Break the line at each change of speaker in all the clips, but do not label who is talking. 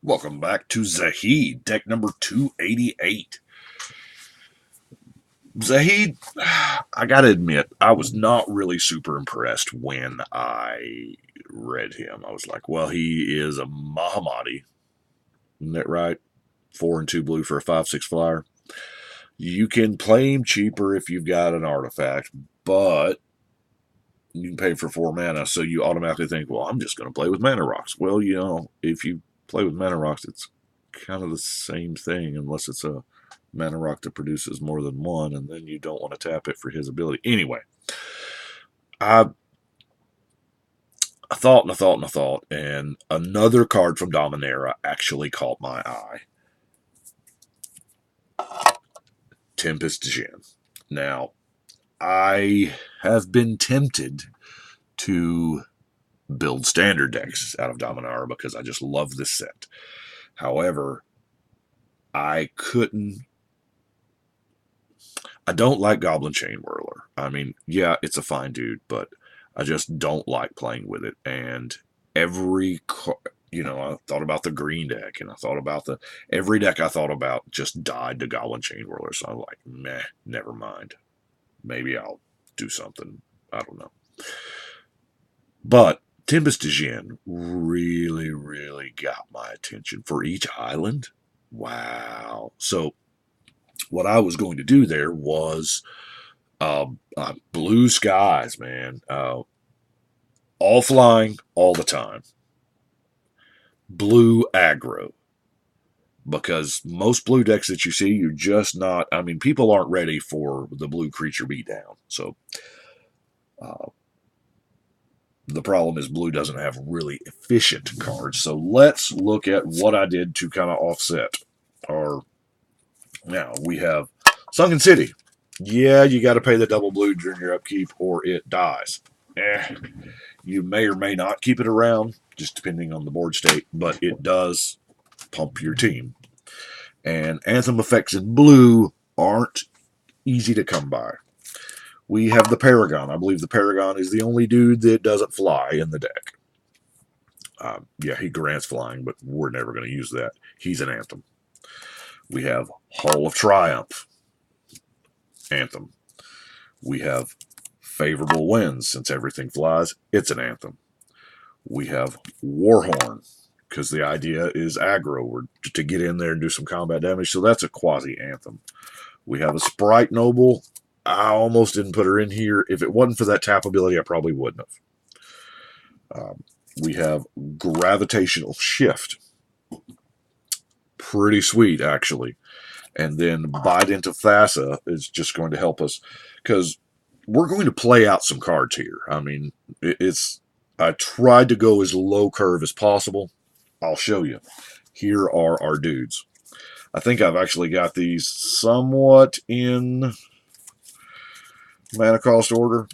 Welcome back to Zahid, deck number 288. Zahid, I gotta admit, I was not really super impressed when I read him. I was like, well, he is a Mahamadi. Isn't that right? 4 and 2 blue for a 5/6 flyer. You can play him cheaper if you've got an artifact, but you can pay for 4 mana, so you automatically think, well, I'm just going to play with mana rocks. Well, if you play with mana rocks, it's kind of the same thing, unless it's a mana rock that produces more than one, and then you don't want to tap it for his ability. Anyway, I thought and I thought and I thought, and another card from Dominaria actually caught my eye. Tempest Djinn. Now, I have been tempted to build standard decks out of Dominaria because I just love this set. However, I couldn't. I don't like Goblin Chain Whirler. I mean, yeah, it's a fine dude, but I just don't like playing with it. And every, I thought about the green deck, and I thought about every deck I thought about just died to Goblin Chain Whirler. So I'm like, meh, never mind. Maybe I'll do something. I don't know. But Tempest Djinn really, really got my attention for each island. Wow. So what I was going to do there was blue skies, man. All flying all the time. Blue aggro. Because most blue decks that you see, you're just not. I mean, people aren't ready for the blue creature beatdown. So the problem is blue doesn't have really efficient cards. So let's look at what I did to kind of offset. Now we have Sunken City. Yeah, you got to pay the double blue during your upkeep or it dies. You may or may not keep it around, just depending on the board state, but it does pump your team. And Anthem effects in blue aren't easy to come by. We have the Paragon. I believe the Paragon is the only dude that doesn't fly in the deck. Yeah, he grants flying, but we're never going to use that. He's an Anthem. We have Hall of Triumph. Anthem. We have Favorable Winds. Since everything flies, it's an Anthem. We have Warhorn, because the idea is aggro, or to get in there and do some combat damage, so that's a quasi-Anthem. We have a Sprite Noble. I almost didn't put her in here. If it wasn't for that tap ability, I probably wouldn't have. We have Gravitational Shift. Pretty sweet, actually. And then Bite into Thassa is just going to help us, because we're going to play out some cards here. I mean, I tried to go as low curve as possible. I'll show you. Here are our dudes. I think I've actually got these somewhat in mana cost order.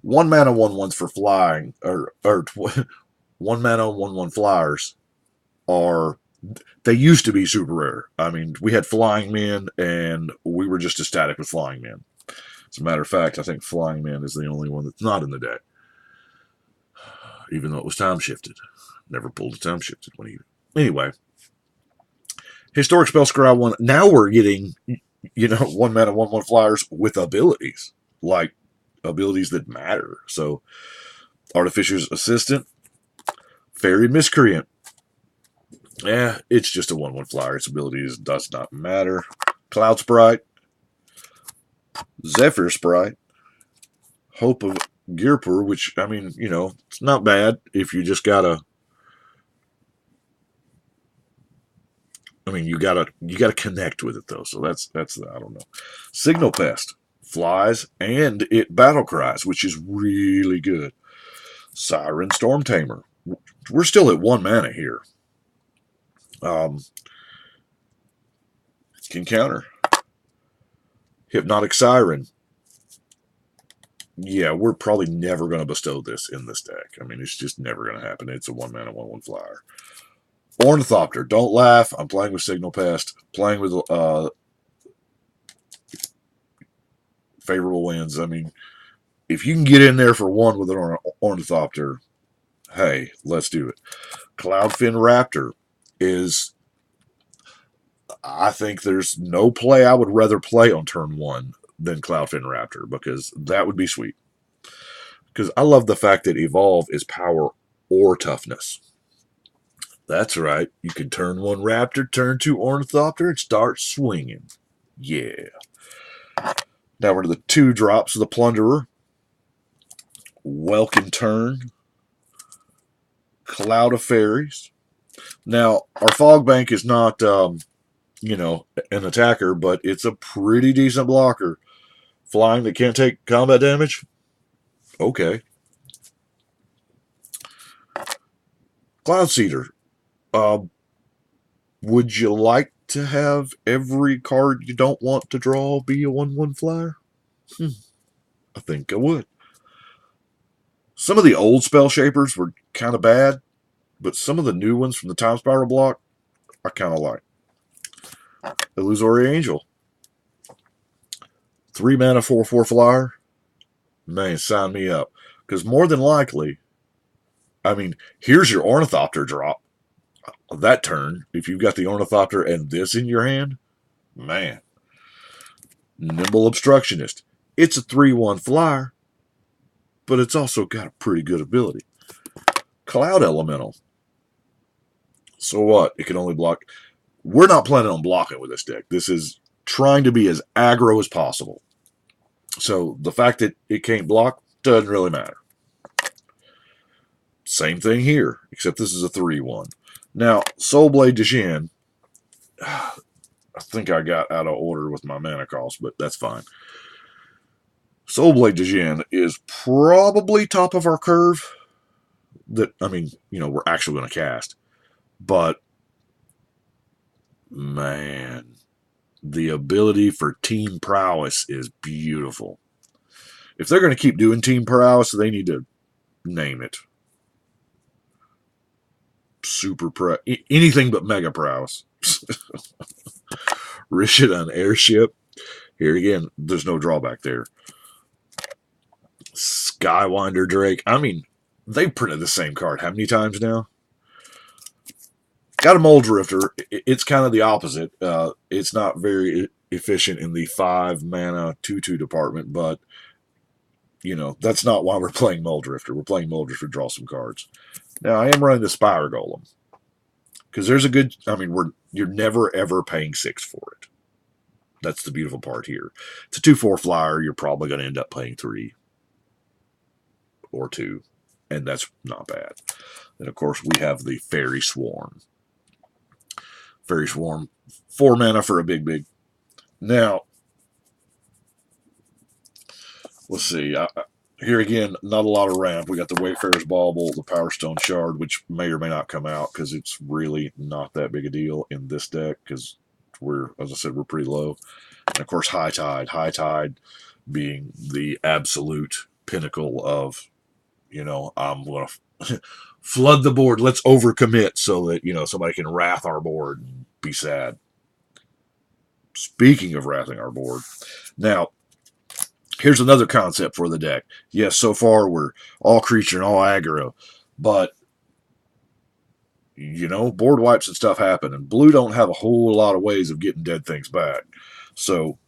1 mana 1/1s for flying, or 1 mana 1/1 flyers are. They used to be super rare. I mean, we had Flying Men, and we were just ecstatic with Flying Men. As a matter of fact, I think Flying Man is the only one that's not in the deck. Even though it was time shifted. Never pulled a time shifted one either. Anyway. Historic Spell Scry 1. Now we're getting, 1 mana 1/1 flyers with abilities. Like, abilities that matter. So, Artificer's Assistant. Fairy Miscreant. It's just a 1/1 flyer. Its abilities does not matter. Cloud Sprite. Zephyr Sprite. Hope of Gearpur, which, I mean, it's not bad if you just gotta. I mean, you gotta connect with it though. So that's I don't know. Signal Pest flies and it battle cries, which is really good. Siren Storm Tamer. We're still at 1 mana here. Can counter. Hypnotic Siren. Yeah, we're probably never going to bestow this in this deck. I mean, it's just never going to happen. It's a 1 mana 1/1 flyer. Ornithopter. Don't laugh. I'm playing with Signal Pest. Playing with Favorable Winds. I mean, if you can get in there for 1 with an Ornithopter, hey, let's do it. Cloudfin Raptor. is I think there's no play I would rather play on turn 1 than Cloudfin Raptor, because that would be sweet. Because I love the fact that Evolve is power or toughness. That's right. You can turn 1 Raptor, turn 2 Ornithopter, and start swinging. Yeah. Now we're to the 2 drops of the Plunderer. Welkin Turn. Cloud of Fairies. Now, our Fog Bank is not, an attacker, but it's a pretty decent blocker. Flying that can't take combat damage? Okay. Cloud Seeder. Would you like to have every card you don't want to draw be a 1/1 flyer? I think I would. Some of the old Spell Shapers were kind of bad, but some of the new ones from the Time Spiral block, I kind of like. Illusory Angel. 3 mana, 4/4 flyer. Man, sign me up. Because more than likely, here's your Ornithopter drop. That turn, if you've got the Ornithopter and this in your hand, man. Nimble Obstructionist. It's a 3/1 flyer, but it's also got a pretty good ability. Cloud Elemental. So what? It can only block. We're not planning on blocking with this deck. This is trying to be as aggro as possible. So the fact that it can't block doesn't really matter. Same thing here, except this is a 3/1. Now, Soulblade Djinn, I think I got out of order with my mana cost, but that's fine. Soulblade Djinn is probably top of our curve that, we're actually going to cast. But, man, the ability for team prowess is beautiful. If they're going to keep doing team prowess, they need to name it. Anything but mega prowess. Rishadan Airship. Here again, there's no drawback there. Skywinder Drake. They've printed the same card how many times now? Got a Mold Drifter. It's kind of the opposite. It's not very efficient in the 5 mana 2/2 department, but that's not why we're playing Mold Drifter. We're playing Mold Drifter to draw some cards. Now, I am running the Spire Golem. Because there's a good... you're never, ever paying 6 for it. That's the beautiful part here. It's a 2/4 flyer. You're probably going to end up paying 3 or 2. And that's not bad. And, of course, we have the Fairy Swarm. Fairy Swarm. 4 mana for a big. Now, let's see. Here again, not a lot of ramp. We got the Wayfarer's Bauble, the Power Stone Shard, which may or may not come out because it's really not that big a deal in this deck because as I said, we're pretty low. And of course, High Tide. High Tide being the absolute pinnacle of, I'm going to flood the board. Let's overcommit so that, somebody can wrath our board and be sad. Speaking of wrathing our board, now, here's another concept for the deck. Yes, so far we're all creature and all aggro, but, board wipes and stuff happen, and blue don't have a whole lot of ways of getting dead things back. So,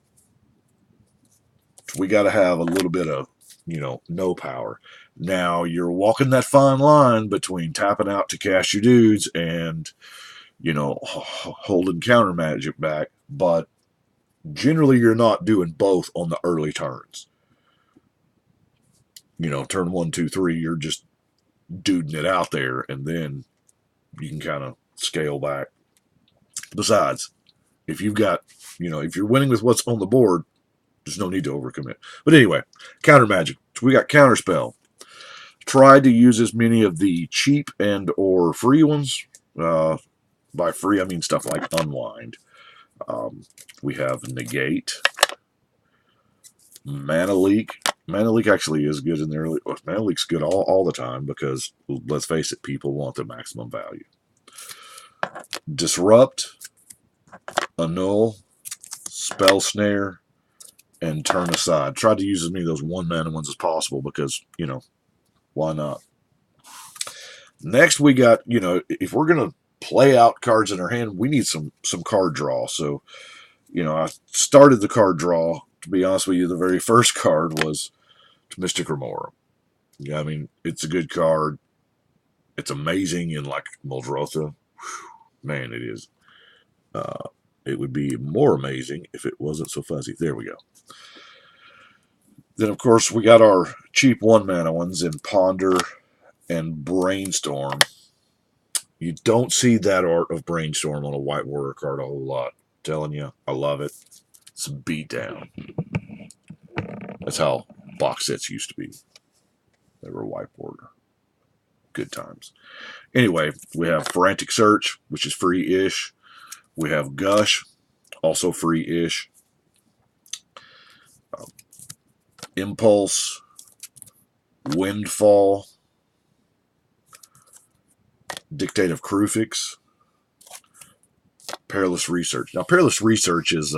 we got to have a little bit of, no power. Now, you're walking that fine line between tapping out to cast your dudes and, holding counter magic back, but generally you're not doing both on the early turns. Turn 1, 2, 3, you're just duding it out there, and then you can kind of scale back. Besides, if you've got, if you're winning with what's on the board, there's no need to overcommit. But anyway, counter magic. So we got counter spell. Tried to use as many of the cheap and or free ones. By free, I mean stuff like Unwind. We have Negate. Mana Leak. Mana Leak actually is good in there. Mana Leak's good all the time because, let's face it, people want the maximum value. Disrupt, Annul, Spell Snare, and Turn Aside. Try to use as many of those 1 mana ones as possible because, why not? Next we got, if we're going to play out cards in our hand, we need some card draw. So, I started the card draw. To be honest with you, the very first card was Mystic Remora. Yeah, I mean, it's a good card. It's amazing in like Muldrotha. Man, it is. It would be more amazing if it wasn't so fuzzy. There we go. Then, of course, we got our cheap 1-mana ones in Ponder and Brainstorm. You don't see that art of Brainstorm on a White Warrior card a whole lot. I'm telling you, I love it. It's a beatdown. That's how box sets used to be. They were White Warrior. Good times. Anyway, we have Frantic Search, which is free-ish. We have Gush, also free-ish. Impulse, Windfall, Dictate of Krufix, Perilous Research. Now, Perilous Research is,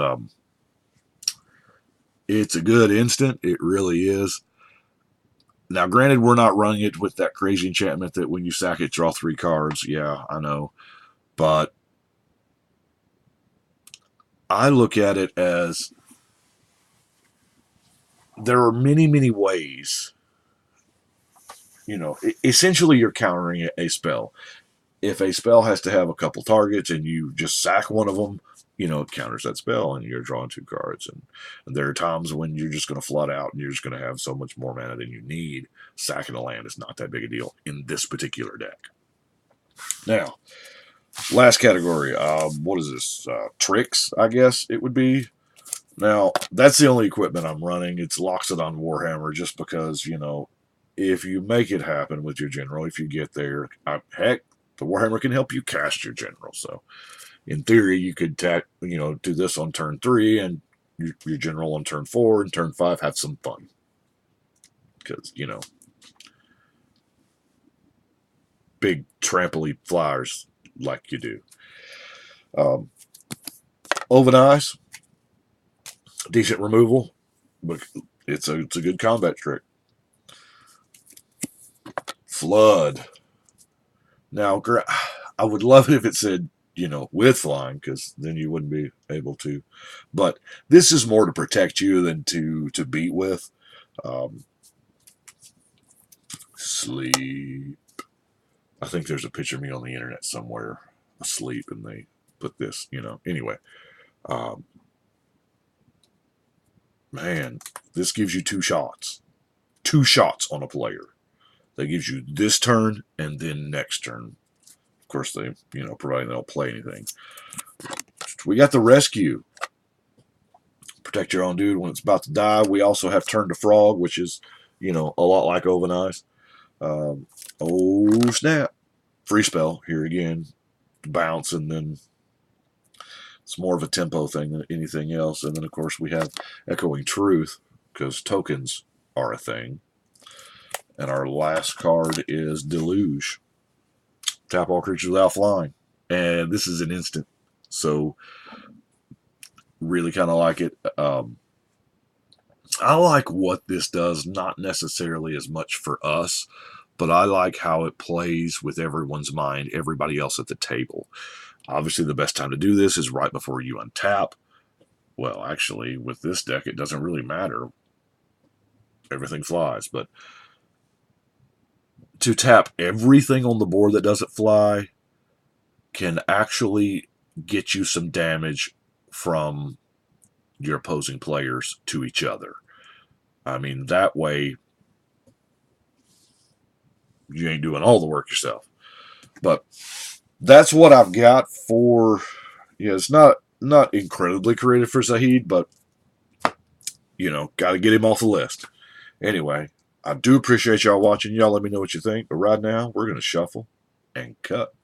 it's a good instant. It really is. Now, granted, we're not running it with that crazy enchantment that when you sack it, draw 3 cards. Yeah, I know. But I look at it as there are many, many ways. Essentially you're countering a spell. If a spell has to have a couple targets and you just sack one of them, it counters that spell and you're drawing 2 cards. And there are times when you're just going to flood out and you're just going to have so much more mana than you need. Sacking a land is not that big a deal in this particular deck. Now, last category. What is this? Tricks, I guess it would be. Now, that's the only equipment I'm running. It's Loxodon Warhammer just because, if you make it happen with your general, if you get there, heck, the Warhammer can help you cast your general. So, in theory, you could do this on turn 3 and your general on turn 4 and turn 5 have some fun. Because, big trampoline flyers like you do. Oven Eyes. Decent removal, but it's a good combat trick. Flood. Now, I would love it if it said, with flying, because then you wouldn't be able to. But this is more to protect you than to beat with. Sleep. I think there's a picture of me on the internet somewhere asleep, and they put this, Anyway. Man, this gives you 2 shots. 2 shots on a player. That gives you this turn and then next turn. Of course, they, providing they don't play anything. We got the Rescue. Protect your own dude when it's about to die. We also have Turn to Frog, which is, a lot like Oven Eyes. Oh, snap. Free spell. Here again. Bounce, and then it's more of a tempo thing than anything else. And then, of course, we have Echoing Truth, because tokens are a thing. And our last card is Deluge. Tap all creatures without flying. And this is an instant. So, really kind of like it. I like what this does, not necessarily as much for us, but I like how it plays with everyone's mind, everybody else at the table. Obviously, the best time to do this is right before you untap. Well, actually, with this deck, it doesn't really matter. Everything flies. But to tap everything on the board that doesn't fly can actually get you some damage from your opposing players to each other. I mean, that way, you ain't doing all the work yourself. But that's what I've got for, it's not incredibly creative for Zahid, but, got to get him off the list. Anyway, I do appreciate y'all watching. Y'all let me know what you think. But right now, we're going to shuffle and cut.